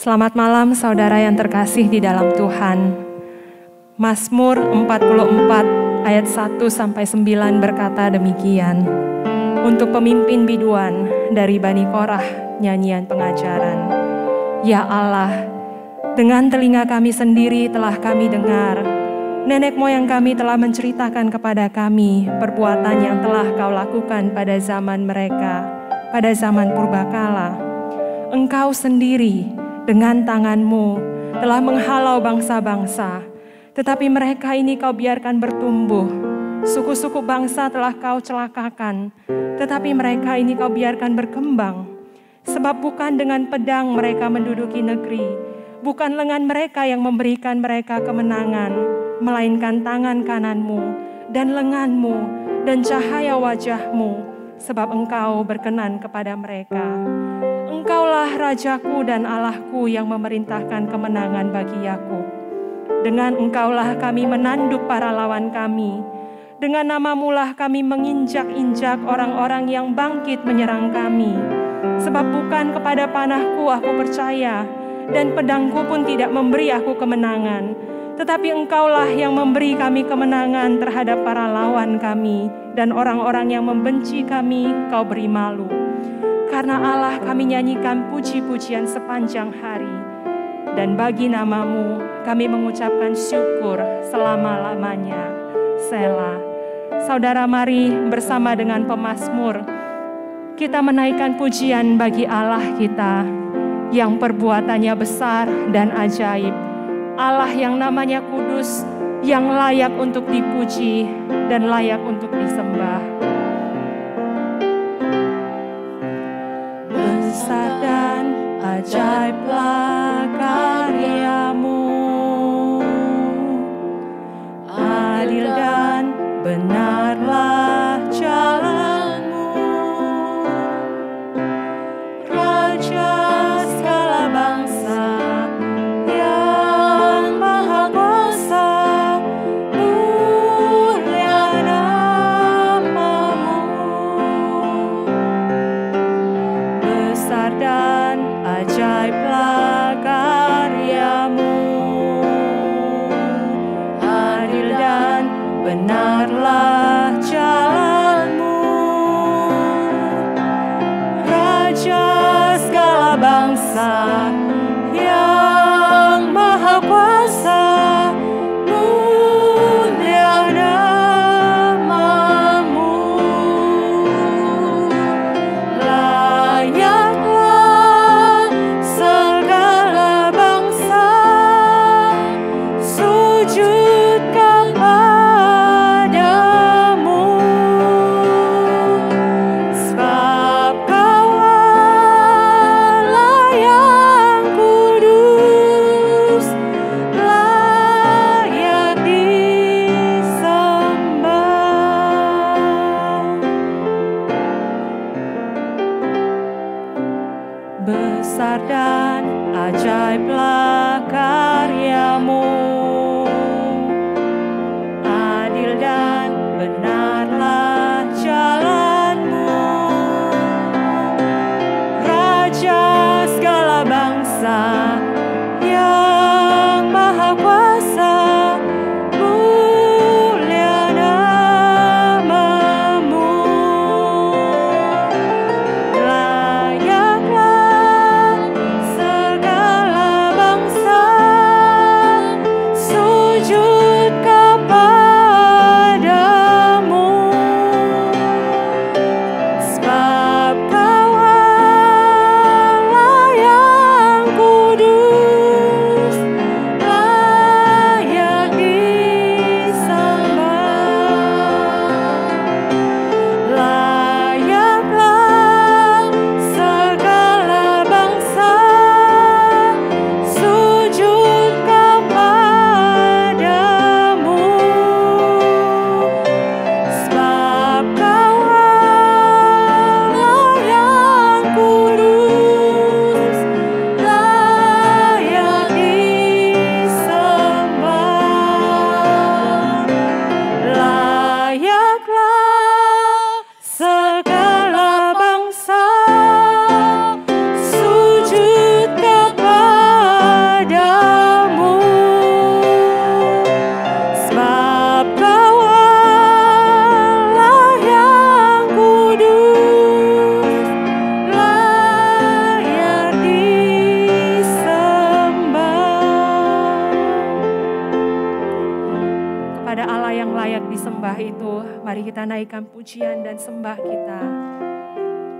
Selamat malam saudara yang terkasih di dalam Tuhan. Mazmur 44 ayat 1-9 berkata demikian. Untuk pemimpin biduan dari Bani Korah, nyanyian pengajaran. Ya Allah, dengan telinga kami sendiri telah kami dengar, nenek moyang kami telah menceritakan kepada kami perbuatan yang telah Kau lakukan pada zaman mereka, pada zaman purbakala. Engkau sendiri dengan tangan-Mu telah menghalau bangsa-bangsa, tetapi mereka ini Kau biarkan bertumbuh. Suku-suku bangsa telah Kau celakakan, tetapi mereka ini Kau biarkan berkembang. Sebab bukan dengan pedang mereka menduduki negeri, bukan lengan mereka yang memberikan mereka kemenangan, melainkan tangan kanan-Mu dan lengan-Mu dan cahaya wajah-Mu, sebab Engkau berkenan kepada mereka. Engkaulah Rajaku dan Allahku yang memerintahkan kemenangan bagi Yakub. Dengan Engkaulah kami menanduk para lawan kami. Dengan nama-Mulah kami menginjak-injak orang-orang yang bangkit menyerang kami. Sebab bukan kepada panahku aku percaya, dan pedangku pun tidak memberi aku kemenangan. Tetapi Engkaulah yang memberi kami kemenangan terhadap para lawan kami, dan orang-orang yang membenci kami Kau beri malu. Karena Allah kami nyanyikan puji-pujian sepanjang hari, dan bagi nama-Mu kami mengucapkan syukur selama-lamanya. Selah. Saudara, mari bersama dengan pemazmur kita menaikkan pujian bagi Allah kita yang perbuatannya besar dan ajaib. Allah yang namanya kudus, yang layak untuk dipuji dan layak untuk disembah. Besar dan ajaiblah karya-Mu, adil dan benarlah jalan-Mu, Raja segala bangsa yang maha kuasa, mulia nama-Mu. Besar dan ajaiblah karya-Mu, adil dan benarlah jalan-Mu, Raja segala bangsa yang maha kuasa, mulia nama-Mu. Layaklah segala bangsa sujud kepada-Mu, sebab Kau Allah yang kudus, layak disembah. Besar dan ajaiblah karya-Mu, adil dan benarlah jalan-Mu, Raja segala bangsa yang maha kuasa, mulia nama-Mu. Layaklah segala bangsa Mari kita naikkan pujian dan sembah kita.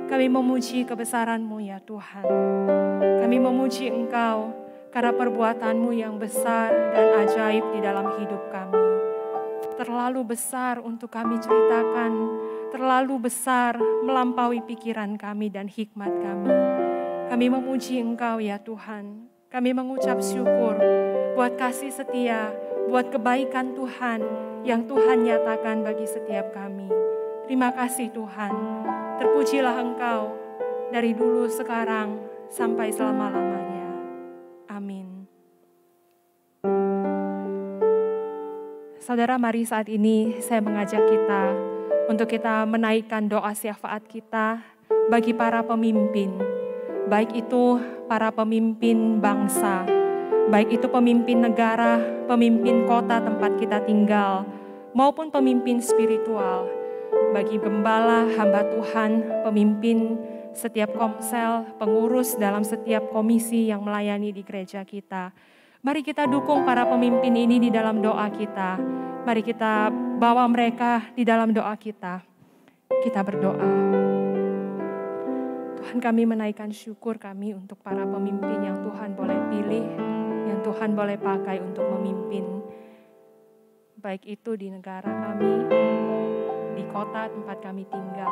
Kami memuji kebesaran-Mu ya Tuhan. Kami memuji Engkau karena perbuatan-Mu yang besar dan ajaib di dalam hidup kami. Terlalu besar untuk kami ceritakan, terlalu besar melampaui pikiran kami dan hikmat kami. Kami memuji Engkau ya Tuhan. Kami mengucap syukur buat kasih setia, buat kebaikan Tuhan yang Tuhan nyatakan bagi setiap kami. Terima kasih Tuhan. Terpujilah Engkau dari dulu, sekarang, sampai selama-lamanya. Amin. Saudara, mari saat ini saya mengajak kita untuk kita menaikkan doa syafaat kita bagi para pemimpin. Baik itu para pemimpin bangsa, baik itu pemimpin negara, pemimpin kota tempat kita tinggal, maupun pemimpin spiritual. Bagi gembala, hamba Tuhan, pemimpin setiap komsel, pengurus dalam setiap komisi yang melayani di gereja kita. Mari kita dukung para pemimpin ini di dalam doa kita. Mari kita bawa mereka di dalam doa kita. Kita berdoa. Tuhan, kami menaikkan syukur kami untuk para pemimpin yang Tuhan boleh pilih, yang Tuhan boleh pakai untuk memimpin. Baik itu di negara kami, di kota tempat kami tinggal.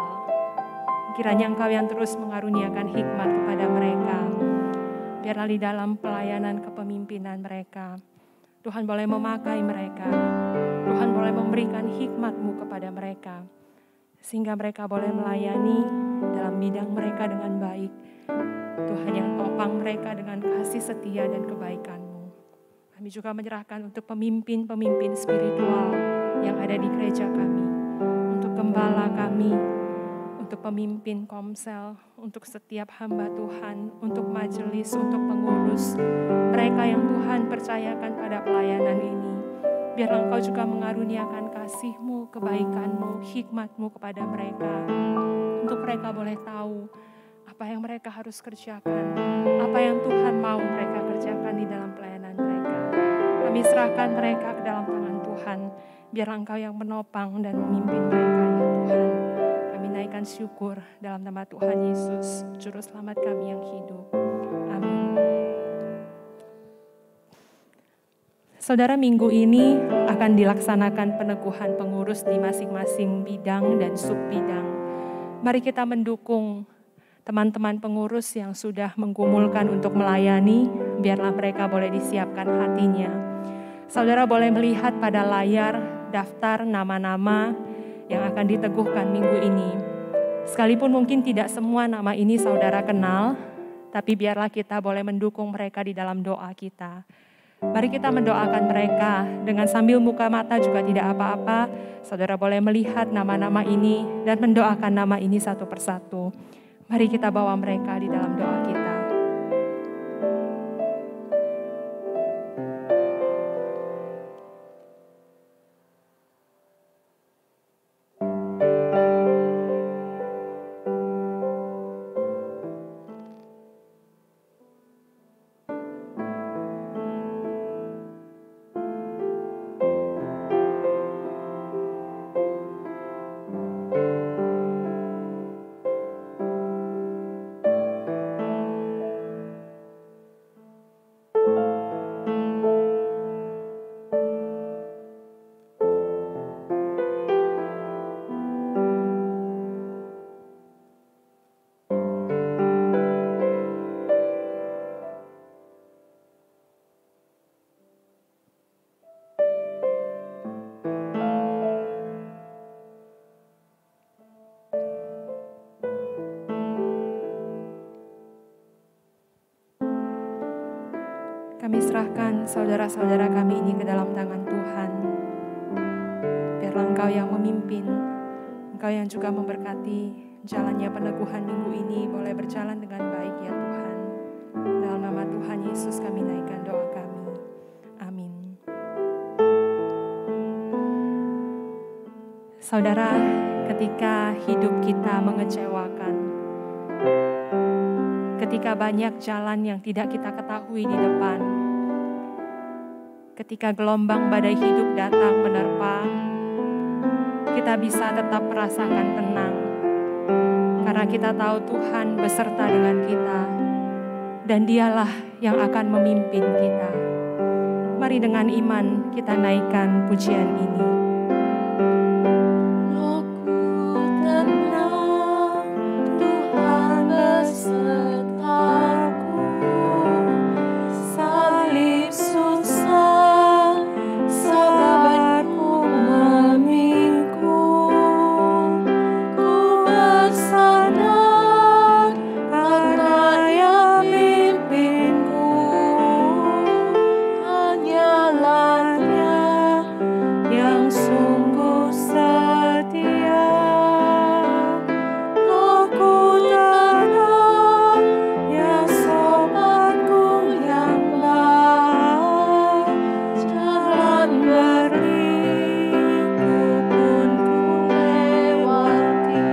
Kiranya Engkau yang terus mengaruniakan hikmat kepada mereka. Biarlah di dalam pelayanan kepemimpinan mereka, Tuhan boleh memakai mereka. Tuhan boleh memberikan hikmat-Mu kepada mereka. Sehingga mereka boleh melayani dalam bidang mereka dengan baik. Tuhan yang topang mereka dengan kasih setia dan kebaikan-Mu. Kami juga menyerahkan untuk pemimpin-pemimpin spiritual yang ada di gereja kami. Untuk gembala kami, untuk pemimpin komsel, untuk setiap hamba Tuhan, untuk majelis, untuk pengurus, mereka yang Tuhan percayakan pada pelayanan ini. Biarlah Engkau juga mengaruniakan kasih-Mu, kebaikan-Mu, hikmat-Mu kepada mereka. Untuk mereka boleh tahu apa yang mereka harus kerjakan, apa yang Tuhan mau mereka kerjakan di dalam pelayanan mereka. Kami serahkan mereka ke dalam tangan Tuhan. Biarlah Engkau yang menopang dan memimpin mereka ya Tuhan. Kami naikkan syukur dalam nama Tuhan Yesus, Juru Selamat kami yang hidup. Amin. Saudara, minggu ini akan dilaksanakan peneguhan pengurus di masing-masing bidang dan sub-bidang. Mari kita mendukung teman-teman pengurus yang sudah menggumulkan untuk melayani, biarlah mereka boleh disiapkan hatinya. Saudara boleh melihat pada layar daftar nama-nama yang akan diteguhkan minggu ini. Sekalipun mungkin tidak semua nama ini saudara kenal, tapi biarlah kita boleh mendukung mereka di dalam doa kita. Mari kita mendoakan mereka dengan sambil buka mata juga tidak apa-apa. Saudara boleh melihat nama-nama ini dan mendoakan nama ini satu persatu. Mari kita bawa mereka di dalam doa kita. Kami serahkan saudara-saudara kami ini ke dalam tangan Tuhan. Biarlah Engkau yang memimpin, Engkau yang juga memberkati jalannya peneguhan minggu ini boleh berjalan dengan baik ya Tuhan. Dalam nama Tuhan Yesus kami naikkan doa kami. Amin. Saudara, ketika hidup kita mengecewakan, ketika banyak jalan yang tidak kita ketahui di depan, ketika gelombang badai hidup datang menerpa, kita bisa tetap merasakan tenang. Karena kita tahu Tuhan beserta dengan kita, dan Dialah yang akan memimpin kita. Mari dengan iman kita naikkan pujian ini. Rohku tenang, Tuhan besertaku. Salib susah, sabarku memikul. Ku bersandar karena Yang mimpinku. Hanyalah Dia yang sungguh setia. Rohku tenang, ya sobatku yang baik. Jalan berliku pun ku lewati.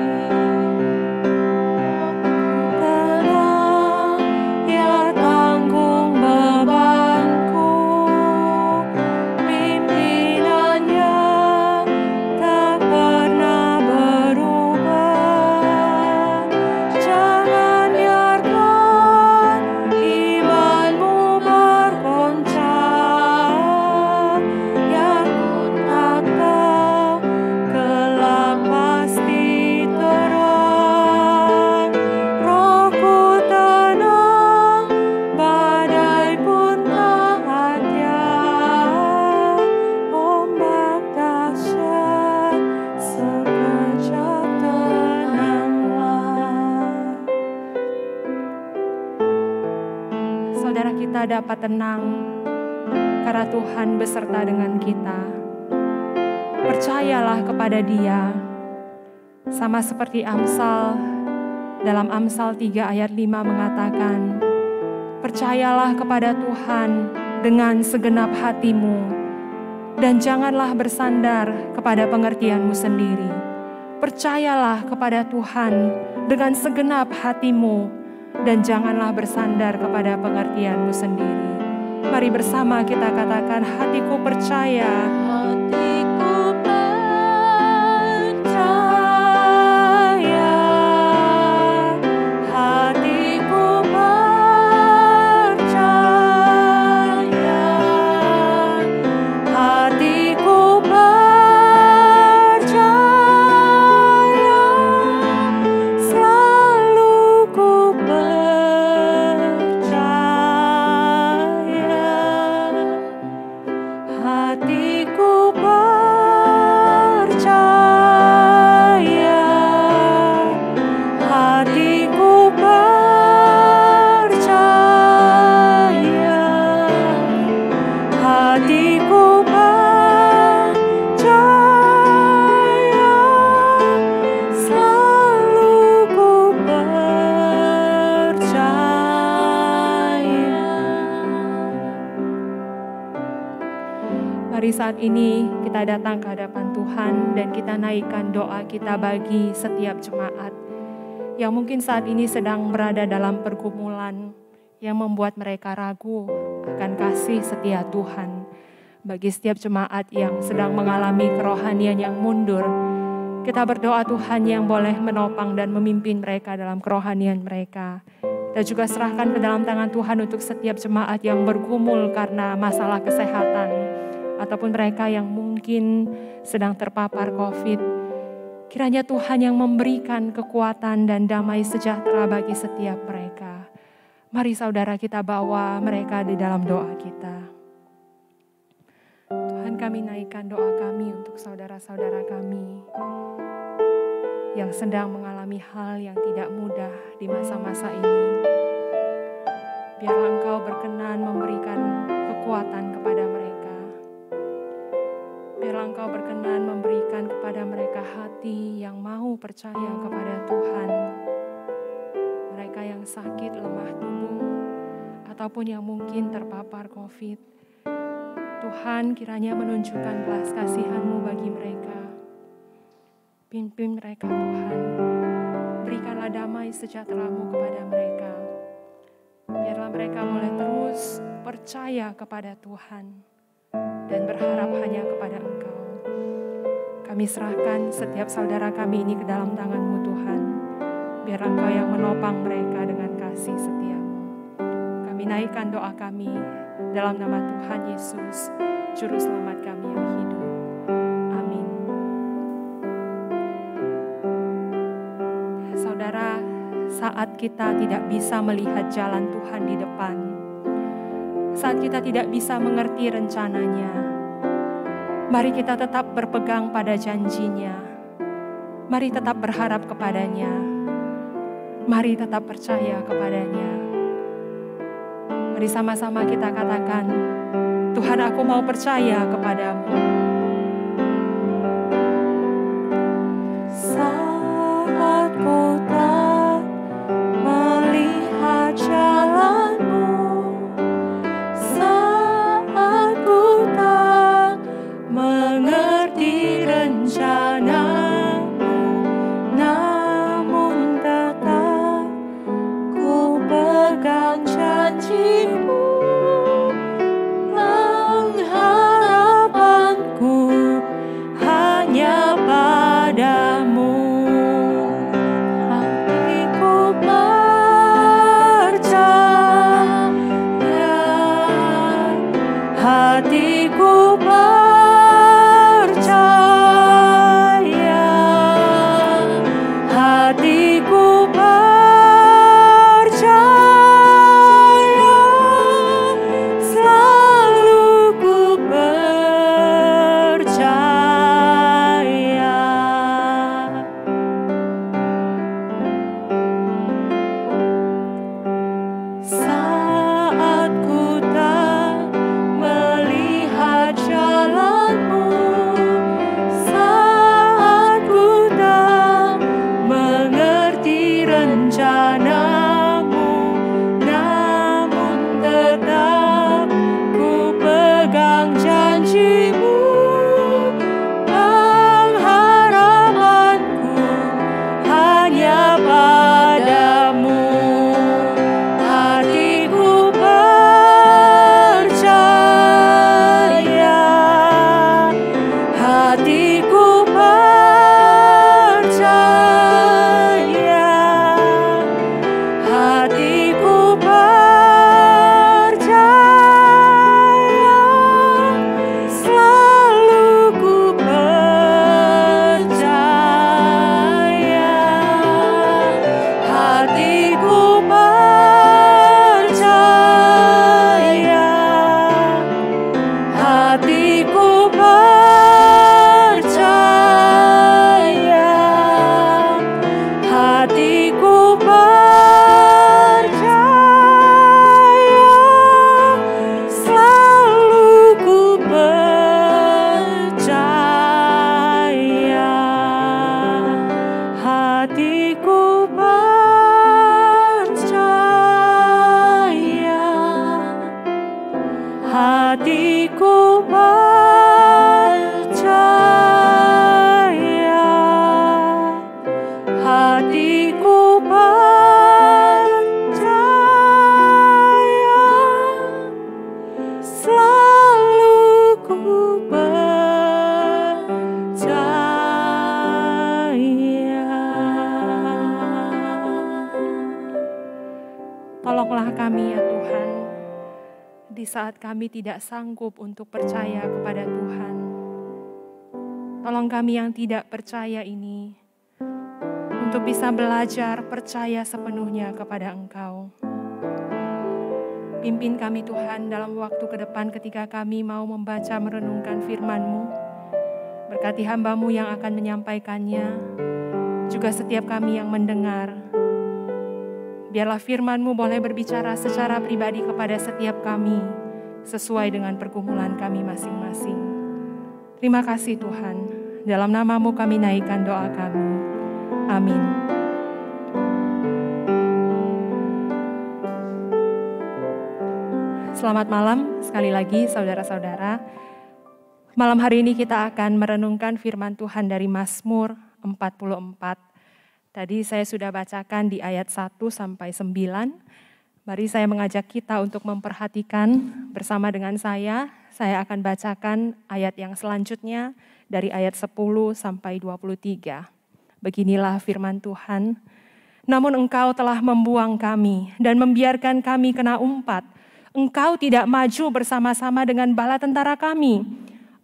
Tenang, ya tanggung bebanku. Pimpinannya tak pernah berubah. Jangan biarkan imanmu bergoncang. Yang ku tak tahu, gelap pasti terang. Rohku tenang, badai pun tak ada. Ombak dahsyat, sekejap tenanglah. Saudara, kita dapat tenang karena Tuhan beserta dengan kita. Percayalah kepada Dia. Sama seperti Amsal, dalam Amsal 3 ayat 5 mengatakan, percayalah kepada Tuhan dengan segenap hatimu, dan janganlah bersandar kepada pengertianmu sendiri. Percayalah kepada Tuhan dengan segenap hatimu, dan janganlah bersandar kepada pengertianmu sendiri. Mari bersama kita katakan, hatiku percaya. Hatiku percaya, hatiku percaya, hatiku percaya, selalu ku percaya. Hatiku percaya, hatiku percaya, hatiku percaya, selalu ku percaya. Mari saat ini kita datang ke hadapan Tuhan dan kita naikkan doa kita bagi setiap jemaat yang mungkin saat ini sedang berada dalam pergumulan yang membuat mereka ragu akan kasih setia Tuhan. Bagi setiap jemaat yang sedang mengalami kerohanian yang mundur, kita berdoa Tuhan yang boleh menopang dan memimpin mereka dalam kerohanian mereka. Kita juga serahkan ke dalam tangan Tuhan untuk setiap jemaat yang bergumul karena masalah kesehatan, ataupun mereka yang mungkin sedang terpapar COVID. Kiranya Tuhan yang memberikan kekuatan dan damai sejahtera bagi setiap mereka. Mari saudara kita bawa mereka di dalam doa kita. Tuhan, kami naikkan doa kami untuk saudara-saudara kami yang sedang mengalami hal yang tidak mudah di masa-masa ini. Biarlah Engkau berkenan memberikan kekuatan kepada mereka. Biarlah Engkau berkenan memberikan kepada mereka hati yang mau percaya kepada Tuhan. Mereka yang sakit, lemah tubuh, ataupun yang mungkin terpapar COVID. Tuhan kiranya menunjukkan belas kasihan-Mu bagi mereka. Pimpin mereka Tuhan. Berikanlah damai sejahtera-Mu kepada mereka. Biarlah mereka boleh terus percaya kepada Tuhan dan berharap hanya kepada Engkau. Kami serahkan setiap saudara kami ini ke dalam tangan-Mu Tuhan. Biar Engkau yang menopang mereka dengan kasih setia-Mu. Kami naikkan doa kami dalam nama Tuhan Yesus, Juru Selamat kami yang hidup. Amin. Saudara, saat kita tidak bisa melihat jalan Tuhan di depan, saat kita tidak bisa mengerti rencananya, mari kita tetap berpegang pada janjinya. Mari tetap berharap kepadanya. Mari tetap percaya kepadanya. Mari sama-sama kita katakan, Tuhan, aku mau percaya kepadamu. Saat ku tak melihat jalan-Mu, saat ku tak mengerti rencana-Mu, namun tetap ku pegang janji-Mu. Pengharapanku hanya padamu. Hatiku percaya, hatiku percaya, hatiku percaya, selalu ku percaya. Saat ku tak melihat jalan-Mu, saat ku tak mengerti rencana-Mu, namun tetap ku pegang janji-Mu. Pengharapanku hanya padamu. Hatiku percaya, hatiku percaya, hatiku percaya, selalu ku percaya. Hatiku percaya, hatiku percaya, hatiku percaya, selalu ku percaya. Hatiku percaya, hatiku percaya, hatiku percaya, selalu ku percaya. Tolonglah kami ya Tuhan, di saat kami tidak sanggup untuk percaya kepada Tuhan. Tolong kami yang tidak percaya ini, untuk bisa belajar percaya sepenuhnya kepada Engkau. Pimpin kami Tuhan dalam waktu ke depan ketika kami mau membaca merenungkan firman-Mu. Berkati hamba-Mu yang akan menyampaikannya, juga setiap kami yang mendengar. Biarlah firman-Mu boleh berbicara secara pribadi kepada setiap kami, sesuai dengan pergumulan kami masing-masing. Terima kasih Tuhan, dalam nama-Mu kami naikkan doa kami. Amin. Selamat malam sekali lagi saudara-saudara. Malam hari ini kita akan merenungkan firman Tuhan dari Mazmur 44. Tadi saya sudah bacakan di ayat 1 sampai 9. Mari saya mengajak kita untuk memperhatikan bersama dengan saya. Saya akan bacakan ayat yang selanjutnya dari ayat 10 sampai 23. Beginilah firman Tuhan. Namun engkau telah membuang kami dan membiarkan kami kena umpat. Engkau tidak maju bersama-sama dengan bala tentara kami.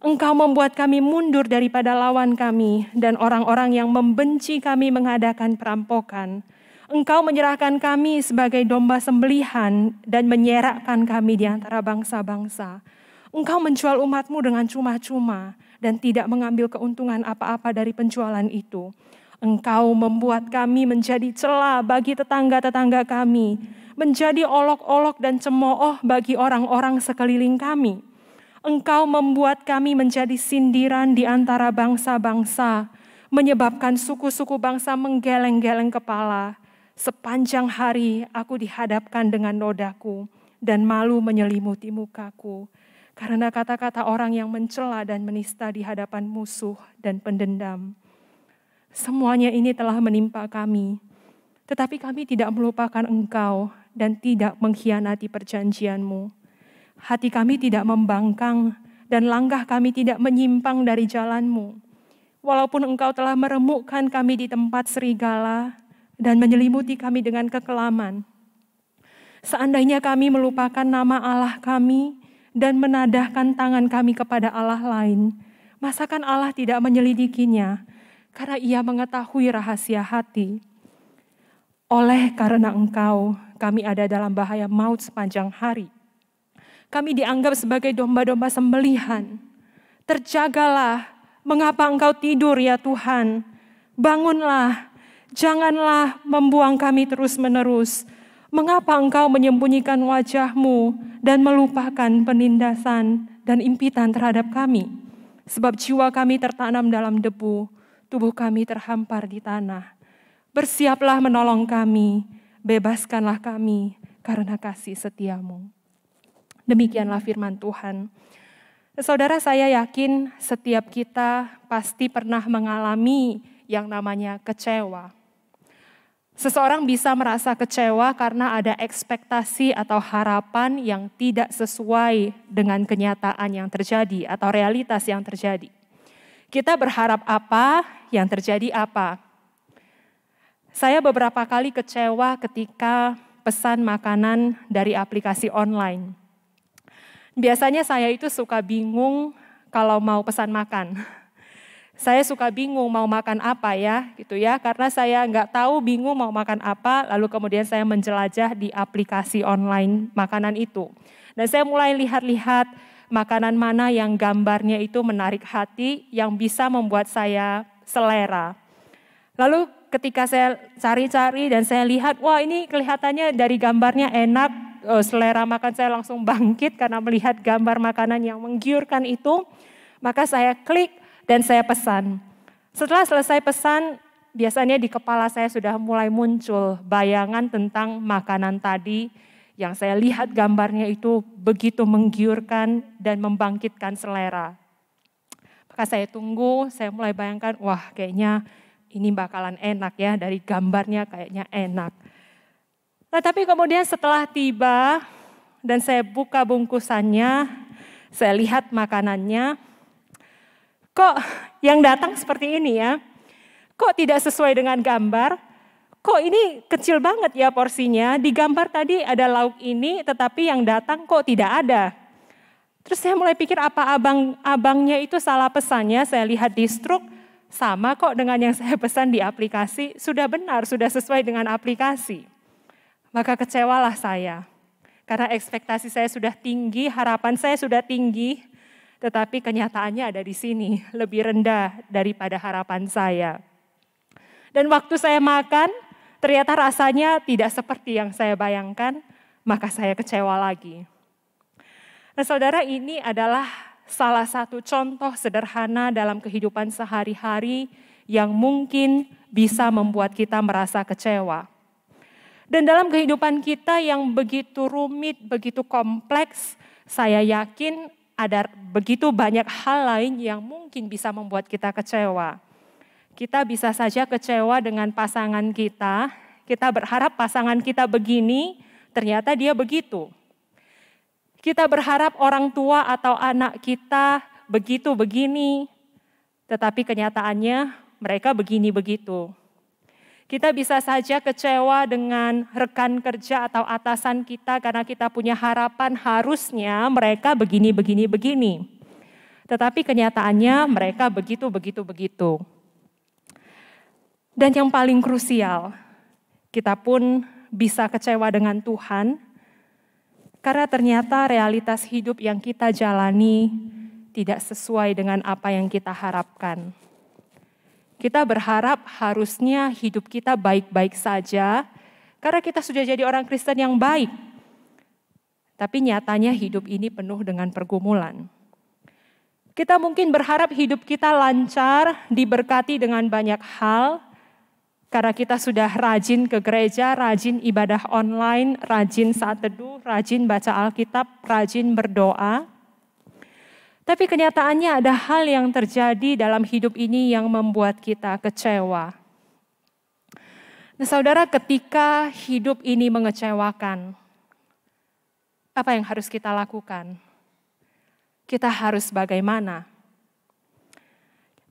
Engkau membuat kami mundur daripada lawan kami dan orang-orang yang membenci kami mengadakan perampokan. Engkau menyerahkan kami sebagai domba sembelihan dan menyerakkan kami di antara bangsa-bangsa. Engkau menjual umat-Mu dengan cuma-cuma dan tidak mengambil keuntungan apa-apa dari penjualan itu. Engkau membuat kami menjadi celah bagi tetangga-tetangga kami, menjadi olok-olok dan cemooh bagi orang-orang sekeliling kami. Engkau membuat kami menjadi sindiran di antara bangsa-bangsa, menyebabkan suku-suku bangsa menggeleng-geleng kepala. Sepanjang hari aku dihadapkan dengan nodaku dan malu menyelimuti mukaku. Karena kata-kata orang yang mencela dan menista di hadapan musuh dan pendendam. Semuanya ini telah menimpa kami, tetapi kami tidak melupakan Engkau dan tidak mengkhianati perjanjian-Mu. Hati kami tidak membangkang dan langkah kami tidak menyimpang dari jalan-Mu. Walaupun Engkau telah meremukkan kami di tempat serigala dan menyelimuti kami dengan kekelaman. Seandainya kami melupakan nama Allah kami dan menadahkan tangan kami kepada Allah lain, masakan Allah tidak menyelidikinya karena Ia mengetahui rahasia hati. Oleh karena Engkau, kami ada dalam bahaya maut sepanjang hari. Kami dianggap sebagai domba-domba sembelihan. Terjagalah, mengapa Engkau tidur ya Tuhan? Bangunlah, janganlah membuang kami terus-menerus. Mengapa Engkau menyembunyikan wajah-Mu dan melupakan penindasan dan impitan terhadap kami? Sebab jiwa kami tertanam dalam debu, tubuh kami terhampar di tanah. Bersiaplah menolong kami, bebaskanlah kami karena kasih setia-Mu. Demikianlah firman Tuhan. Saudara, saya yakin setiap kita pasti pernah mengalami yang namanya kecewa. Seseorang bisa merasa kecewa karena ada ekspektasi atau harapan yang tidak sesuai dengan kenyataan yang terjadi atau realitas yang terjadi. Kita berharap apa, yang terjadi apa. Saya beberapa kali kecewa ketika pesan makanan dari aplikasi online. Biasanya saya itu suka bingung kalau mau pesan makan. Saya suka bingung mau makan apa ya, gitu ya. Karena saya nggak tahu, bingung mau makan apa, lalu kemudian saya menjelajah di aplikasi online makanan itu. Dan saya mulai lihat-lihat makanan mana yang gambarnya itu menarik hati, yang bisa membuat saya selera. Lalu ketika saya cari-cari dan saya lihat, wah ini kelihatannya dari gambarnya enak, selera makan saya langsung bangkit karena melihat gambar makanan yang menggiurkan itu, maka saya klik dan saya pesan. Setelah selesai pesan, biasanya di kepala saya sudah mulai muncul bayangan tentang makanan tadi yang saya lihat gambarnya itu begitu menggiurkan dan membangkitkan selera. Maka saya tunggu, saya mulai bayangkan, wah kayaknya ini bakalan enak ya, dari gambarnya kayaknya enak. Nah, tapi kemudian setelah tiba dan saya buka bungkusannya, saya lihat makanannya, kok yang datang seperti ini ya? Kok tidak sesuai dengan gambar? Kok ini kecil banget ya porsinya? Di gambar tadi ada lauk ini, tetapi yang datang kok tidak ada. Terus saya mulai pikir apa abangnya itu salah pesannya, saya lihat di struk, sama kok dengan yang saya pesan di aplikasi, sudah benar, sudah sesuai dengan aplikasi. Maka kecewalah saya, karena ekspektasi saya sudah tinggi, harapan saya sudah tinggi, tetapi kenyataannya ada di sini, lebih rendah daripada harapan saya. Dan waktu saya makan, ternyata rasanya tidak seperti yang saya bayangkan, maka saya kecewa lagi. Nah saudara, ini adalah salah satu contoh sederhana dalam kehidupan sehari-hari yang mungkin bisa membuat kita merasa kecewa. Dan dalam kehidupan kita yang begitu rumit, begitu kompleks, saya yakin ada begitu banyak hal lain yang mungkin bisa membuat kita kecewa. Kita bisa saja kecewa dengan pasangan kita berharap pasangan kita begini, ternyata dia begitu. Kita berharap orang tua atau anak kita begitu begini, Tetapi kenyataannya mereka begini begitu. Kita bisa saja kecewa dengan rekan kerja atau atasan kita karena kita punya harapan harusnya mereka begini. Tetapi kenyataannya mereka begitu. Dan yang paling krusial, kita pun bisa kecewa dengan Tuhan karena ternyata realitas hidup yang kita jalani tidak sesuai dengan apa yang kita harapkan. Kita berharap harusnya hidup kita baik-baik saja karena kita sudah jadi orang Kristen yang baik. Tapi nyatanya hidup ini penuh dengan pergumulan. Kita mungkin berharap hidup kita lancar, diberkati dengan banyak hal, karena kita sudah rajin ke gereja, rajin ibadah online, rajin saat teduh, rajin baca Alkitab, rajin berdoa. Tapi kenyataannya ada hal yang terjadi dalam hidup ini yang membuat kita kecewa. Nah, saudara, ketika hidup ini mengecewakan, apa yang harus kita lakukan? Kita harus bagaimana?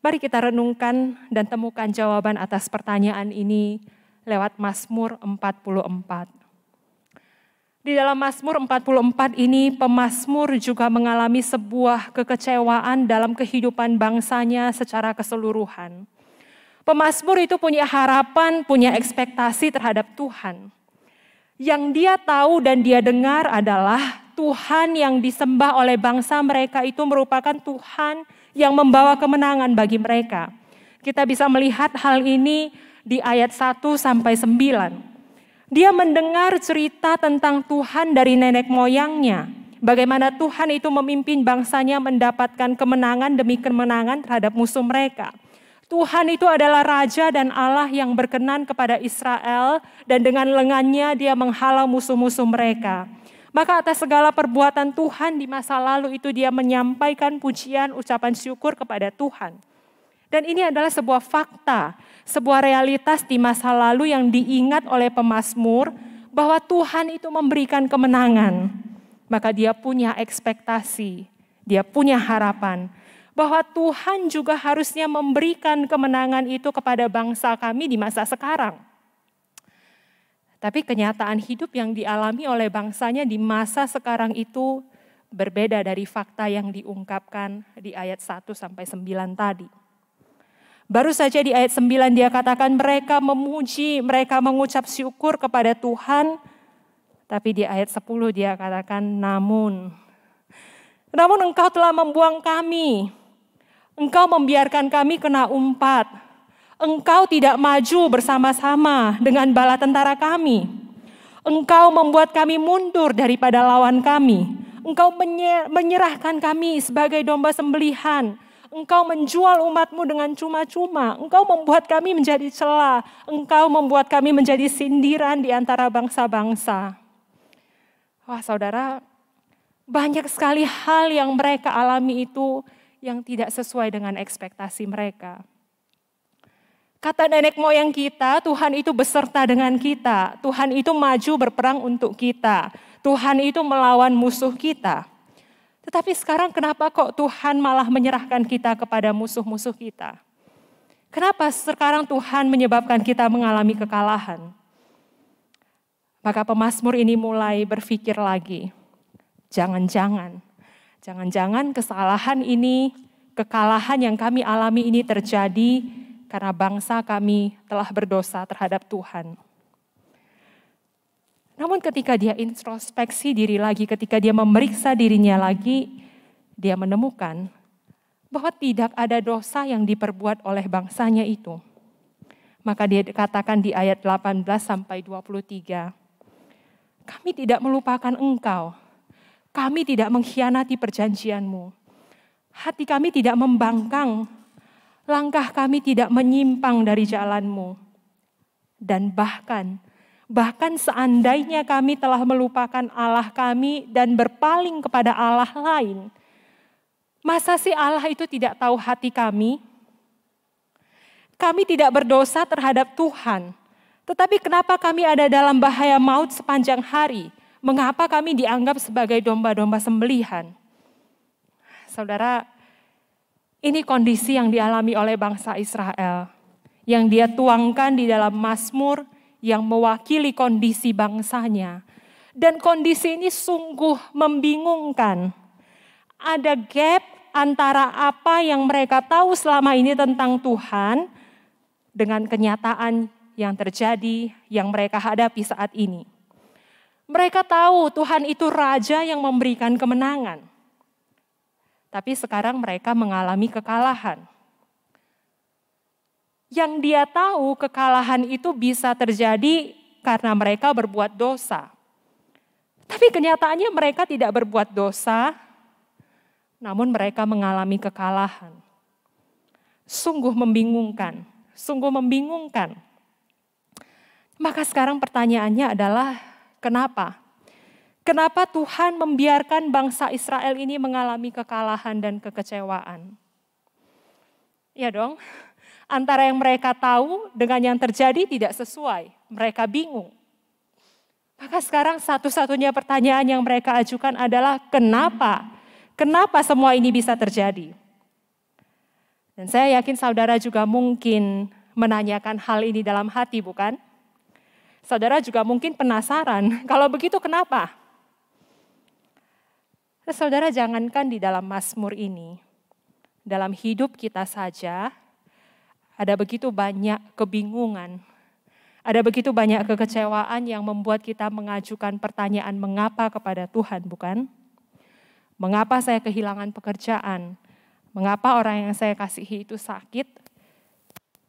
Mari kita renungkan dan temukan jawaban atas pertanyaan ini lewat Mazmur 44. Di dalam Mazmur 44 ini, pemazmur juga mengalami sebuah kekecewaan dalam kehidupan bangsanya secara keseluruhan. Pemazmur itu punya harapan, punya ekspektasi terhadap Tuhan. Yang dia tahu dan dia dengar adalah Tuhan yang disembah oleh bangsa mereka itu merupakan Tuhan yang membawa kemenangan bagi mereka. Kita bisa melihat hal ini di ayat 1 sampai 9. Dia mendengar cerita tentang Tuhan dari nenek moyangnya. Bagaimana Tuhan itu memimpin bangsanya mendapatkan kemenangan demi kemenangan terhadap musuh mereka. Tuhan itu adalah Raja dan Allah yang berkenan kepada Israel dan dengan lengannya dia menghalau musuh-musuh mereka. Maka atas segala perbuatan Tuhan di masa lalu itu dia menyampaikan pujian, ucapan syukur kepada Tuhan. Dan ini adalah sebuah fakta, sebuah realitas di masa lalu yang diingat oleh pemazmur bahwa Tuhan itu memberikan kemenangan. Maka dia punya ekspektasi, dia punya harapan bahwa Tuhan juga harusnya memberikan kemenangan itu kepada bangsa kami di masa sekarang. Tapi kenyataan hidup yang dialami oleh bangsanya di masa sekarang itu berbeda dari fakta yang diungkapkan di ayat 1 sampai 9 tadi. Baru saja di ayat 9 dia katakan mereka memuji, mereka mengucap syukur kepada Tuhan. Tapi di ayat 10 dia katakan namun engkau telah membuang kami. Engkau membiarkan kami kena umpat. Engkau tidak maju bersama-sama dengan bala tentara kami. Engkau membuat kami mundur daripada lawan kami. Engkau menyerahkan kami sebagai domba sembelihan. Engkau menjual umatmu dengan cuma-cuma. Engkau membuat kami menjadi celah. Engkau membuat kami menjadi sindiran di antara bangsa-bangsa. Wah saudara, banyak sekali hal yang mereka alami itu yang tidak sesuai dengan ekspektasi mereka. Kata nenek moyang kita, Tuhan itu beserta dengan kita. Tuhan itu maju berperang untuk kita. Tuhan itu melawan musuh kita. Tetapi sekarang kenapa kok Tuhan malah menyerahkan kita kepada musuh-musuh kita? Kenapa sekarang Tuhan menyebabkan kita mengalami kekalahan? Maka pemazmur ini mulai berpikir lagi. Jangan-jangan kesalahan ini, kekalahan yang kami alami ini terjadi karena bangsa kami telah berdosa terhadap Tuhan. Namun ketika dia introspeksi diri lagi, ketika dia memeriksa dirinya lagi, dia menemukan bahwa tidak ada dosa yang diperbuat oleh bangsanya itu. Maka dia katakan di ayat 18 sampai 23, kami tidak melupakan engkau, kami tidak mengkhianati perjanjianmu, hati kami tidak membangkang, langkah kami tidak menyimpang dari jalanmu, dan Bahkan seandainya kami telah melupakan Allah kami dan berpaling kepada Allah lain, masa sih Allah itu tidak tahu hati kami? Kami tidak berdosa terhadap Tuhan, tetapi kenapa kami ada dalam bahaya maut sepanjang hari? Mengapa kami dianggap sebagai domba-domba sembelihan? Saudara, Ini kondisi yang dialami oleh bangsa Israel, yang dia tuangkan di dalam Mazmur yang mewakili kondisi bangsanya. Dan kondisi ini sungguh membingungkan. Ada gap antara apa yang mereka tahu selama ini tentang Tuhan dengan kenyataan yang terjadi, yang mereka hadapi saat ini. Mereka tahu Tuhan itu Raja yang memberikan kemenangan. Tapi sekarang mereka mengalami kekalahan. Yang dia tahu kekalahan itu bisa terjadi karena mereka berbuat dosa. Tapi kenyataannya mereka tidak berbuat dosa, namun mereka mengalami kekalahan. Sungguh membingungkan, sungguh membingungkan. Maka sekarang pertanyaannya adalah kenapa? Kenapa Tuhan membiarkan bangsa Israel ini mengalami kekalahan dan kekecewaan? Ya dong, antara yang mereka tahu dengan yang terjadi tidak sesuai. Mereka bingung. Maka sekarang satu-satunya pertanyaan yang mereka ajukan adalah kenapa? Kenapa semua ini bisa terjadi? Dan saya yakin saudara juga mungkin menanyakan hal ini dalam hati, bukan? Saudara juga mungkin penasaran, kalau begitu kenapa? Saudara, jangankan di dalam Mazmur ini, dalam hidup kita saja ada begitu banyak kebingungan, ada begitu banyak kekecewaan yang membuat kita mengajukan pertanyaan mengapa kepada Tuhan, bukan? Mengapa saya kehilangan pekerjaan? Mengapa orang yang saya kasihi itu sakit?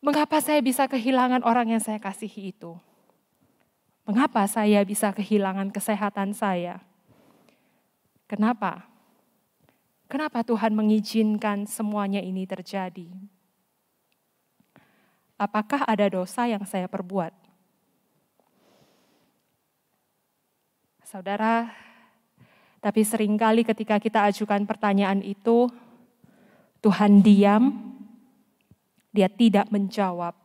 Mengapa saya bisa kehilangan orang yang saya kasihi itu? Mengapa saya bisa kehilangan kesehatan saya? Kenapa? Kenapa Tuhan mengizinkan semuanya ini terjadi? Apakah ada dosa yang saya perbuat? Saudara, tapi seringkali ketika kita ajukan pertanyaan itu, Tuhan diam, Dia tidak menjawab.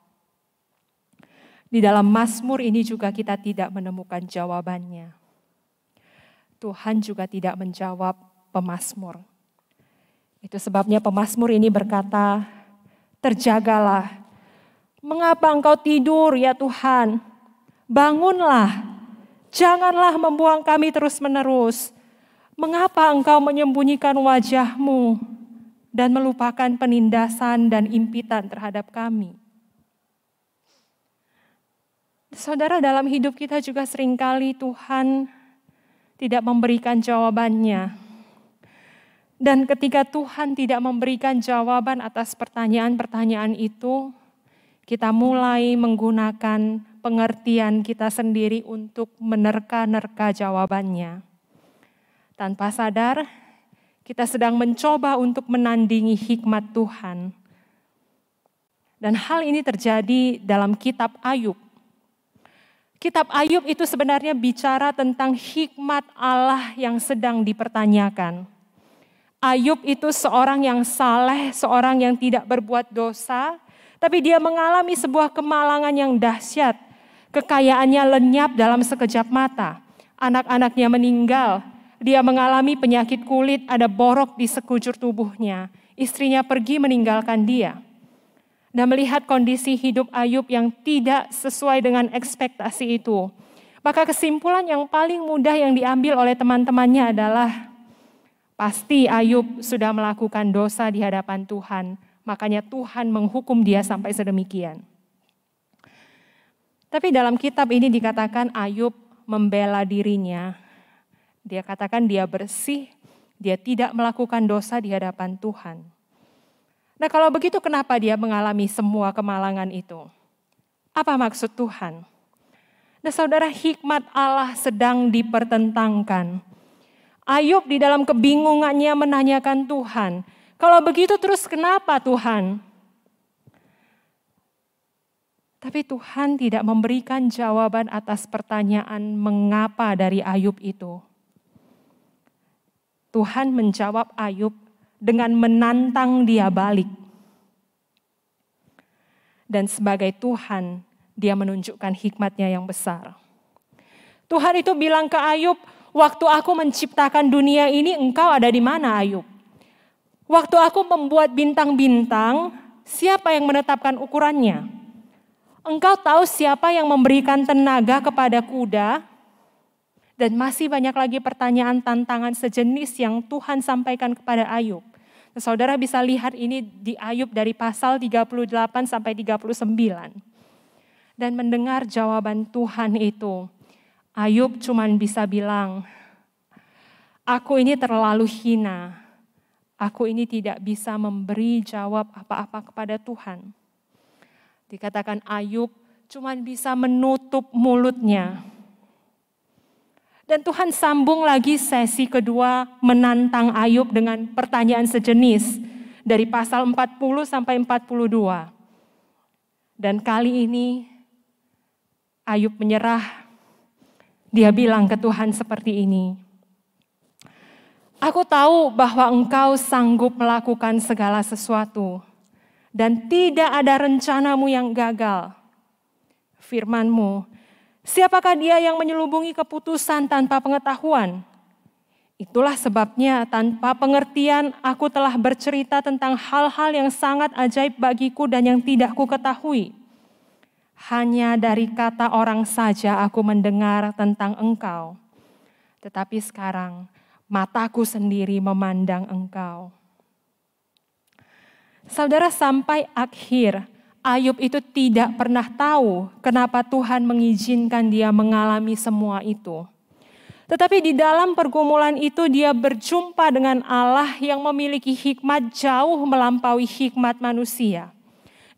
Di dalam Mazmur ini juga kita tidak menemukan jawabannya. Tuhan juga tidak menjawab pemazmur. Itu sebabnya pemazmur ini berkata, terjagalah. Mengapa engkau tidur ya Tuhan? Bangunlah, janganlah membuang kami terus-menerus. Mengapa engkau menyembunyikan wajahmu dan melupakan penindasan dan impitan terhadap kami? Saudara, dalam hidup kita juga seringkali Tuhan tidak memberikan jawabannya. Dan ketika Tuhan tidak memberikan jawaban atas pertanyaan-pertanyaan itu, kita mulai menggunakan pengertian kita sendiri untuk menerka-nerka jawabannya. Tanpa sadar, kita sedang mencoba untuk menandingi hikmat Tuhan. Dan hal ini terjadi dalam kitab Ayub. Kitab Ayub itu sebenarnya bicara tentang hikmat Allah yang sedang dipertanyakan. Ayub itu seorang yang saleh, seorang yang tidak berbuat dosa, tapi dia mengalami sebuah kemalangan yang dahsyat. Kekayaannya lenyap dalam sekejap mata. Anak-anaknya meninggal, dia mengalami penyakit kulit, ada borok di sekujur tubuhnya. Istrinya pergi meninggalkan dia. Dan melihat kondisi hidup Ayub yang tidak sesuai dengan ekspektasi itu, maka kesimpulan yang paling mudah yang diambil oleh teman-temannya adalah pasti Ayub sudah melakukan dosa di hadapan Tuhan, makanya Tuhan menghukum dia sampai sedemikian. Tapi dalam kitab ini dikatakan Ayub membela dirinya. Dia katakan dia bersih, dia tidak melakukan dosa di hadapan Tuhan. Nah, kalau begitu kenapa dia mengalami semua kemalangan itu? Apa maksud Tuhan? Nah, saudara, hikmat Allah sedang dipertentangkan. Ayub di dalam kebingungannya menanyakan Tuhan, kalau begitu terus kenapa Tuhan? Tapi Tuhan tidak memberikan jawaban atas pertanyaan mengapa dari Ayub itu. Tuhan menjawab Ayub dengan menantang dia balik. Dan sebagai Tuhan, dia menunjukkan hikmatnya yang besar. Tuhan itu bilang ke Ayub, waktu aku menciptakan dunia ini engkau ada di mana Ayub? Waktu aku membuat bintang-bintang, siapa yang menetapkan ukurannya? Engkau tahu siapa yang memberikan tenaga kepada kuda? Dan masih banyak lagi pertanyaan tantangan sejenis yang Tuhan sampaikan kepada Ayub. Saudara bisa lihat ini di Ayub dari pasal 38 sampai 39. Dan mendengar jawaban Tuhan itu, Ayub cuman bisa bilang, aku ini terlalu hina. Aku ini tidak bisa memberi jawab apa-apa kepada Tuhan. Dikatakan Ayub cuman bisa menutup mulutnya. Dan Tuhan sambung lagi sesi kedua menantang Ayub dengan pertanyaan sejenis dari pasal 40 sampai 42. Dan kali ini Ayub menyerah. Dia bilang ke Tuhan seperti ini. Aku tahu bahwa engkau sanggup melakukan segala sesuatu dan tidak ada rencanamu yang gagal. Firman-Mu, siapakah dia yang menyelubungi keputusan tanpa pengetahuan? Itulah sebabnya tanpa pengertian aku telah bercerita tentang hal-hal yang sangat ajaib bagiku dan yang tidak ku ketahui. Hanya dari kata orang saja aku mendengar tentang engkau. Tetapi sekarang mataku sendiri memandang engkau. Saudara, sampai akhir, Ayub itu tidak pernah tahu kenapa Tuhan mengizinkan dia mengalami semua itu. Tetapi di dalam pergumulan itu dia berjumpa dengan Allah yang memiliki hikmat jauh melampaui hikmat manusia.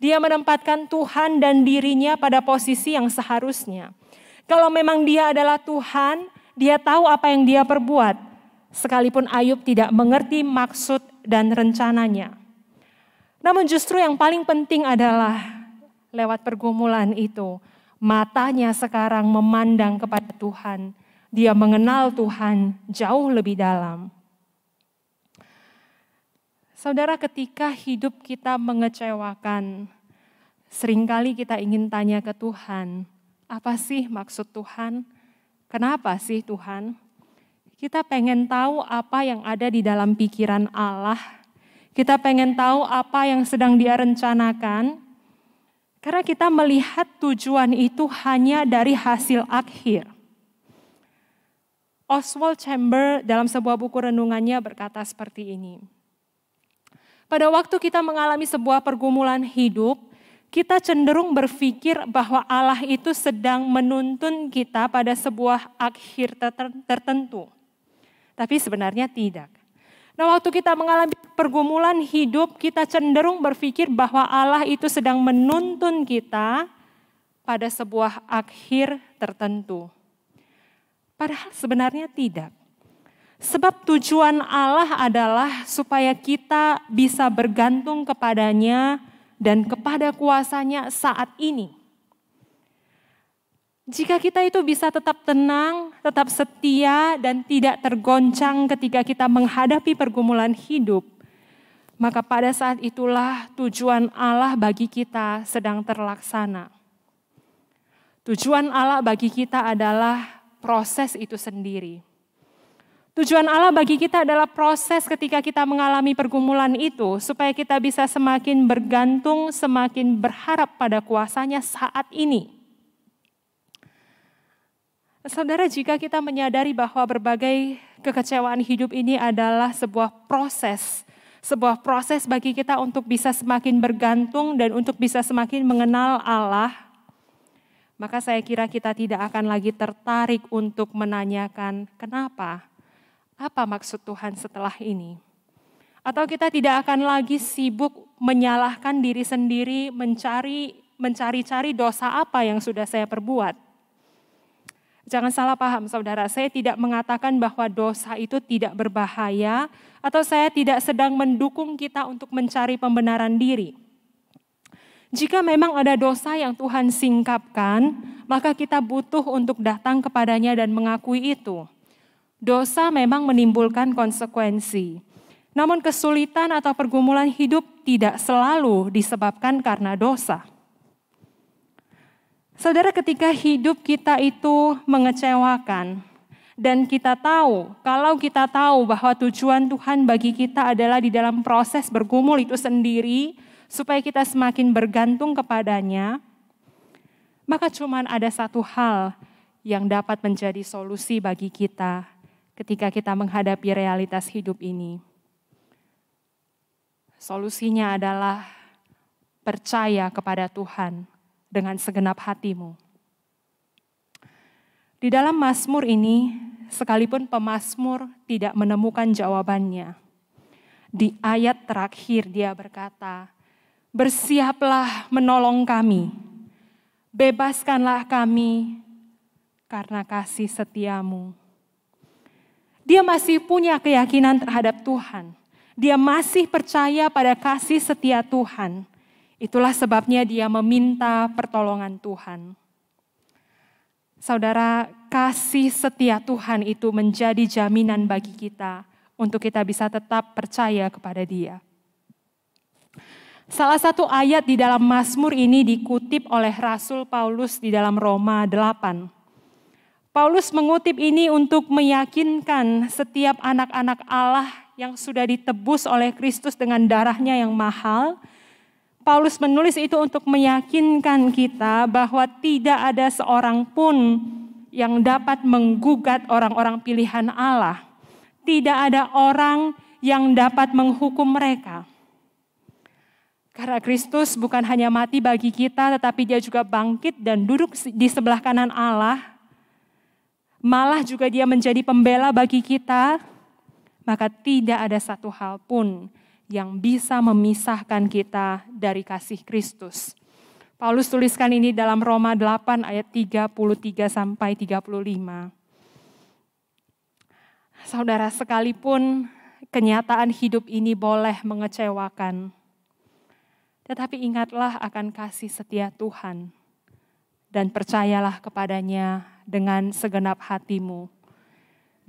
Dia menempatkan Tuhan dan dirinya pada posisi yang seharusnya. Kalau memang dia adalah Tuhan, dia tahu apa yang dia perbuat. Sekalipun Ayub tidak mengerti maksud dan rencananya. Namun justru yang paling penting adalah lewat pergumulan itu, matanya sekarang memandang kepada Tuhan. Dia mengenal Tuhan jauh lebih dalam. Saudara, ketika hidup kita mengecewakan, seringkali kita ingin tanya ke Tuhan, apa sih maksud Tuhan? Kenapa sih Tuhan? Kita pengen tahu apa yang ada di dalam pikiran Allah. Kita pengen tahu apa yang sedang Dia rencanakan. Karena kita melihat tujuan itu hanya dari hasil akhir. Oswald Chambers dalam sebuah buku renungannya berkata seperti ini. Pada waktu kita mengalami sebuah pergumulan hidup, kita cenderung berpikir bahwa Allah itu sedang menuntun kita pada sebuah akhir tertentu. Tapi sebenarnya tidak. Nah, waktu kita mengalami pergumulan hidup, kita cenderung berpikir bahwa Allah itu sedang menuntun kita pada sebuah akhir tertentu. Padahal sebenarnya tidak. Sebab tujuan Allah adalah supaya kita bisa bergantung kepadanya dan kepada kuasanya saat ini. Jika kita itu bisa tetap tenang, tetap setia, dan tidak tergoncang ketika kita menghadapi pergumulan hidup, maka pada saat itulah tujuan Allah bagi kita sedang terlaksana. Tujuan Allah bagi kita adalah proses itu sendiri. Tujuan Allah bagi kita adalah proses ketika kita mengalami pergumulan itu, supaya kita bisa semakin bergantung, semakin berharap pada kuasanya saat ini. Saudara, jika kita menyadari bahwa berbagai kekecewaan hidup ini adalah sebuah proses bagi kita untuk bisa semakin bergantung dan untuk bisa semakin mengenal Allah, maka saya kira kita tidak akan lagi tertarik untuk menanyakan kenapa, apa maksud Tuhan setelah ini. Atau kita tidak akan lagi sibuk menyalahkan diri sendiri, mencari-cari dosa apa yang sudah saya perbuat. Jangan salah paham saudara, saya tidak mengatakan bahwa dosa itu tidak berbahaya atau saya tidak sedang mendukung kita untuk mencari pembenaran diri. Jika memang ada dosa yang Tuhan singkapkan, maka kita butuh untuk datang kepadanya dan mengakui itu. Dosa memang menimbulkan konsekuensi. Namun kesulitan atau pergumulan hidup tidak selalu disebabkan karena dosa. Saudara, ketika hidup kita itu mengecewakan Dan kita tahu, kalau kita tahu bahwa tujuan Tuhan bagi kita adalah di dalam proses bergumul itu sendiri, supaya kita semakin bergantung kepadanya, maka cuma ada satu hal yang dapat menjadi solusi bagi kita ketika kita menghadapi realitas hidup ini. Solusinya adalah percaya kepada Tuhan dengan segenap hatimu. Di dalam Mazmur ini, sekalipun pemazmur tidak menemukan jawabannya, di ayat terakhir dia berkata, "Bersiaplah menolong kami, bebaskanlah kami karena kasih setiamu." Dia masih punya keyakinan terhadap Tuhan. Dia masih percaya pada kasih setia Tuhan. Itulah sebabnya dia meminta pertolongan Tuhan. Saudara, kasih setia Tuhan itu menjadi jaminan bagi kita untuk kita bisa tetap percaya kepada Dia. Salah satu ayat di dalam Mazmur ini dikutip oleh Rasul Paulus di dalam Roma 8. Paulus mengutip ini untuk meyakinkan setiap anak-anak Allah yang sudah ditebus oleh Kristus dengan darahnya yang mahal. Paulus menulis itu untuk meyakinkan kita bahwa tidak ada seorang pun yang dapat menggugat orang-orang pilihan Allah. Tidak ada orang yang dapat menghukum mereka. Karena Kristus bukan hanya mati bagi kita, tetapi Dia juga bangkit dan duduk di sebelah kanan Allah. Malah juga Dia menjadi pembela bagi kita, maka tidak ada satu hal pun yang bisa memisahkan kita dari kasih Kristus. Paulus tuliskan ini dalam Roma 8 ayat 33 sampai 35. Saudara, sekalipun kenyataan hidup ini boleh mengecewakan, tetapi ingatlah akan kasih setia Tuhan dan percayalah kepadanya dengan segenap hatimu.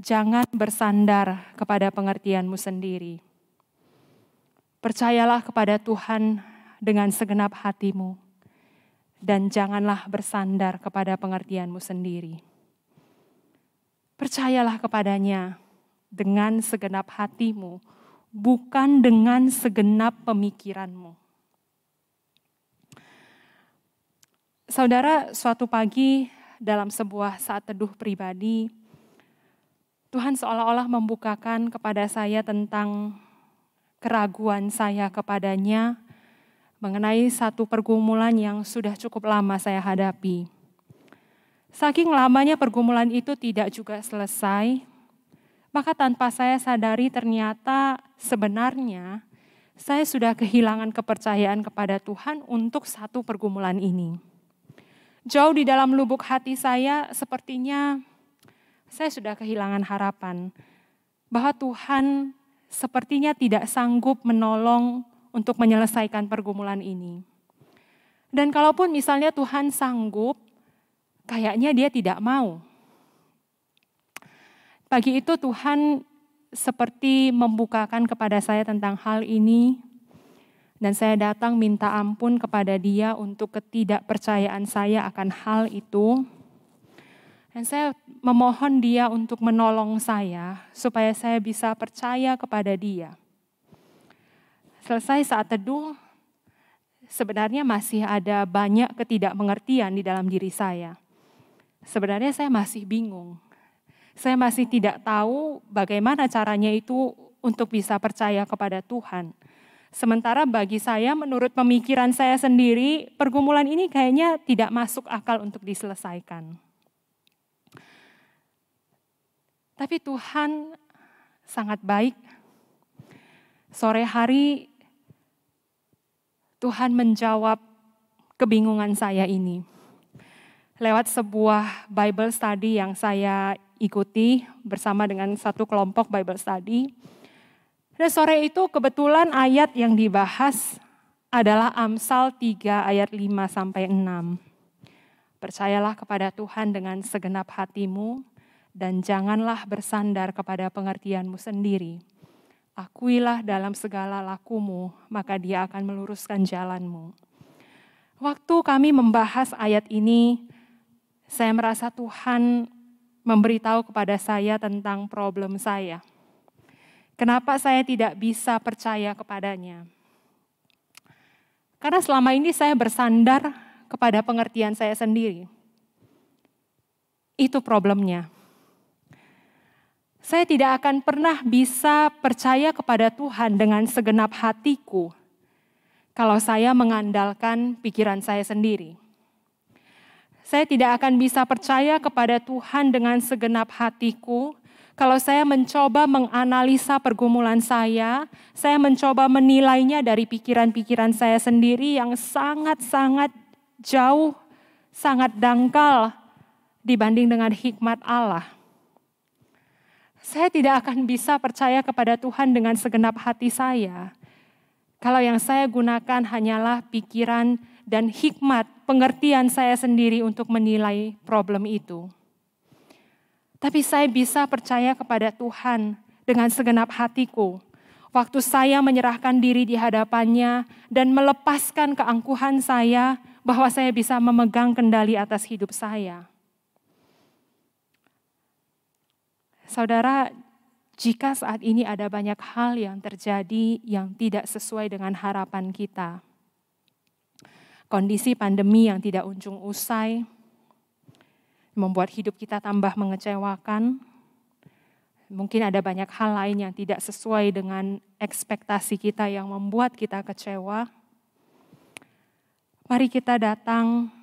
Jangan bersandar kepada pengertianmu sendiri. Percayalah kepada Tuhan dengan segenap hatimu dan janganlah bersandar kepada pengertianmu sendiri. Percayalah kepadanya dengan segenap hatimu, bukan dengan segenap pemikiranmu. Saudara, suatu pagi dalam sebuah saat teduh pribadi, Tuhan seolah-olah membukakan kepada saya tentang keraguan saya kepadanya mengenai satu pergumulan yang sudah cukup lama saya hadapi. Saking lamanya pergumulan itu tidak juga selesai, maka tanpa saya sadari ternyata sebenarnya saya sudah kehilangan kepercayaan kepada Tuhan untuk satu pergumulan ini. Jauh di dalam lubuk hati saya sepertinya saya sudah kehilangan harapan bahwa Tuhan sepertinya tidak sanggup menolong untuk menyelesaikan pergumulan ini. Dan kalaupun misalnya Tuhan sanggup, kayaknya Dia tidak mau. Pagi itu Tuhan seperti membukakan kepada saya tentang hal ini, dan saya datang minta ampun kepada Dia untuk ketidakpercayaan saya akan hal itu. Dan saya memohon Dia untuk menolong saya supaya saya bisa percaya kepada Dia. Selesai saat teduh, sebenarnya masih ada banyak ketidakmengertian di dalam diri saya. Sebenarnya saya masih bingung. Saya masih tidak tahu bagaimana caranya itu untuk bisa percaya kepada Tuhan. Sementara bagi saya, menurut pemikiran saya sendiri, pergumulan ini kayaknya tidak masuk akal untuk diselesaikan. Tapi Tuhan sangat baik. Sore hari Tuhan menjawab kebingungan saya ini. Lewat sebuah Bible study yang saya ikuti bersama dengan satu kelompok Bible study. Dan sore itu kebetulan ayat yang dibahas adalah Amsal 3 ayat 5-6. Percayalah kepada Tuhan dengan segenap hatimu, dan janganlah bersandar kepada pengertianmu sendiri. Akuilah dalam segala lakumu, maka Dia akan meluruskan jalanmu. Waktu kami membahas ayat ini, saya merasa Tuhan memberitahu kepada saya tentang problem saya. Kenapa saya tidak bisa percaya kepadanya? Karena selama ini saya bersandar kepada pengertian saya sendiri. Itu problemnya. Saya tidak akan pernah bisa percaya kepada Tuhan dengan segenap hatiku kalau saya mengandalkan pikiran saya sendiri. Saya tidak akan bisa percaya kepada Tuhan dengan segenap hatiku kalau saya mencoba menganalisa pergumulan saya mencoba menilainya dari pikiran-pikiran saya sendiri yang sangat-sangat jauh, sangat dangkal dibanding dengan hikmat Allah. Saya tidak akan bisa percaya kepada Tuhan dengan segenap hati saya kalau yang saya gunakan hanyalah pikiran dan hikmat pengertian saya sendiri untuk menilai problem itu. Tapi saya bisa percaya kepada Tuhan dengan segenap hatiku. Waktu saya menyerahkan diri di hadapannya dan melepaskan keangkuhan saya bahwa saya bisa memegang kendali atas hidup saya. Saudara, jika saat ini ada banyak hal yang terjadi yang tidak sesuai dengan harapan kita, kondisi pandemi yang tidak ujung usai, membuat hidup kita tambah mengecewakan. Mungkin ada banyak hal lain yang tidak sesuai dengan ekspektasi kita yang membuat kita kecewa. Mari kita datang,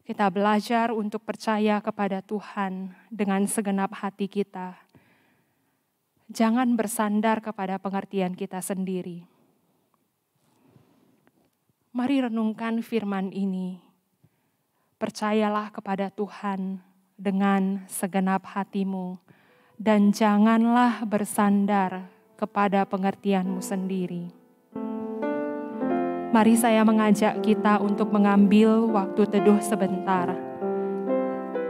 kita belajar untuk percaya kepada Tuhan dengan segenap hati kita. Jangan bersandar kepada pengertian kita sendiri. Mari renungkan firman ini. Percayalah kepada Tuhan dengan segenap hatimu dan janganlah bersandar kepada pengertianmu sendiri. Mari saya mengajak kita untuk mengambil waktu teduh sebentar.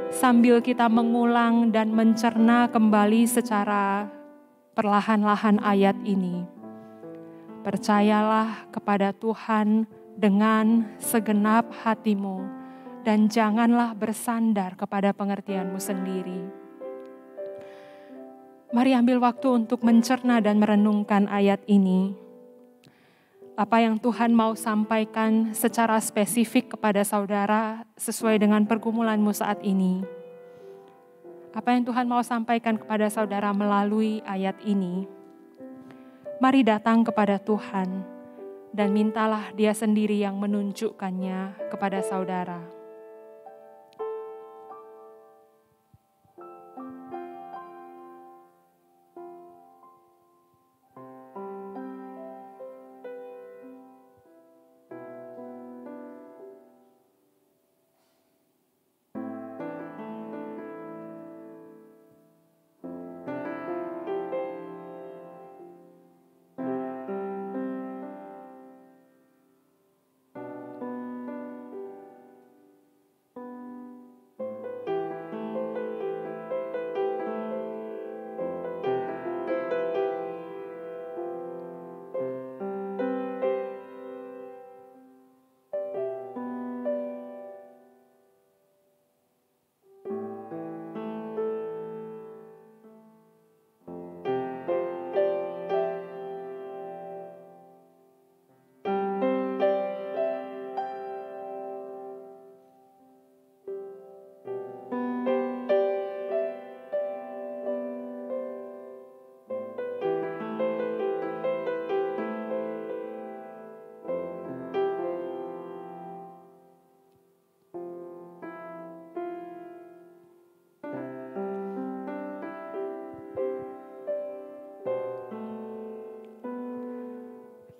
Sambil kita mengulang dan mencerna kembali secara perlahan-lahan ayat ini. Percayalah kepada Tuhan dengan segenap hatimu dan janganlah bersandar kepada pengertianmu sendiri. Mari ambil waktu untuk mencerna dan merenungkan ayat ini. Apa yang Tuhan mau sampaikan secara spesifik kepada saudara sesuai dengan pergumulanmu saat ini. Apa yang Tuhan mau sampaikan kepada saudara melalui ayat ini. Mari datang kepada Tuhan dan mintalah Dia sendiri yang menunjukkannya kepada saudara.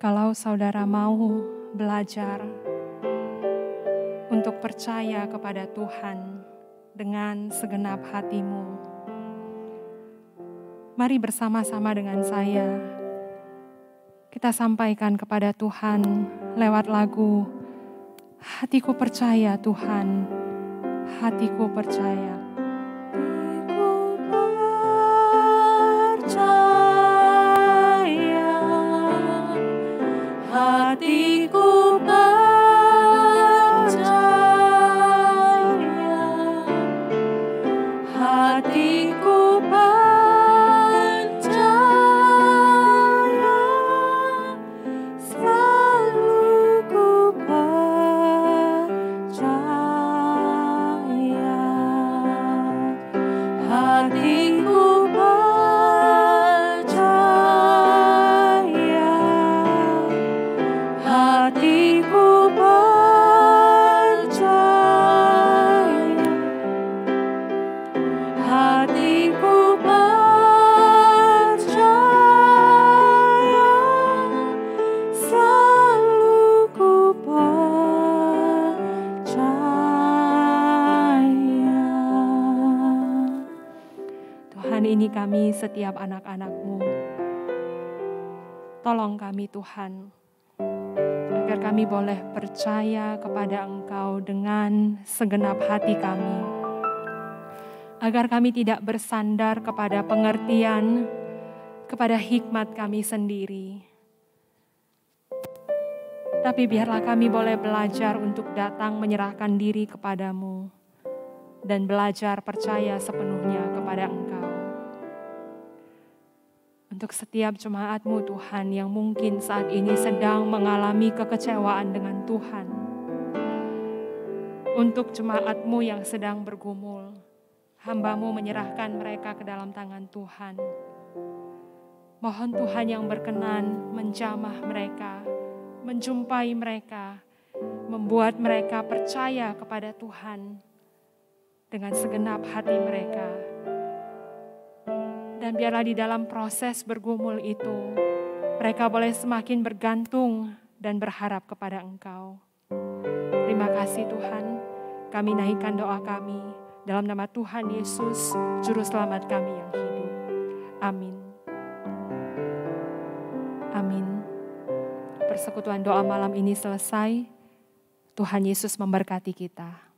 Kalau saudara mau belajar untuk percaya kepada Tuhan dengan segenap hatimu, mari bersama-sama dengan saya kita sampaikan kepada Tuhan lewat lagu "Hatiku Percaya Tuhan, Hatiku Percaya". Hatiku percaya, hatiku hatiku percaya, selalu ku percaya. Hatiku percaya, hatiku percaya, hatiku percaya, selalu ku percaya. Tuhan, ini kami setiap anak-anak-Mu. Tolong kami Tuhan, agar kami boleh percaya kepada Engkau dengan segenap hati kami. Agar kami tidak bersandar kepada pengertian, kepada hikmat kami sendiri. Tapi biarlah kami boleh belajar untuk datang menyerahkan diri kepadamu dan belajar percaya sepenuhnya kepada Engkau. Untuk setiap jemaat-Mu Tuhan yang mungkin saat ini sedang mengalami kekecewaan dengan Tuhan. Untuk jemaat-Mu yang sedang bergumul, hamba-Mu menyerahkan mereka ke dalam tangan Tuhan. Mohon Tuhan yang berkenan menjamah mereka, menjumpai mereka, membuat mereka percaya kepada Tuhan dengan segenap hati mereka. Dan biarlah di dalam proses bergumul itu, mereka boleh semakin bergantung dan berharap kepada Engkau. Terima kasih Tuhan, kami naikkan doa kami dalam nama Tuhan Yesus, Juru Selamat kami yang hidup. Amin. Amin. Persekutuan doa malam ini selesai. Tuhan Yesus memberkati kita.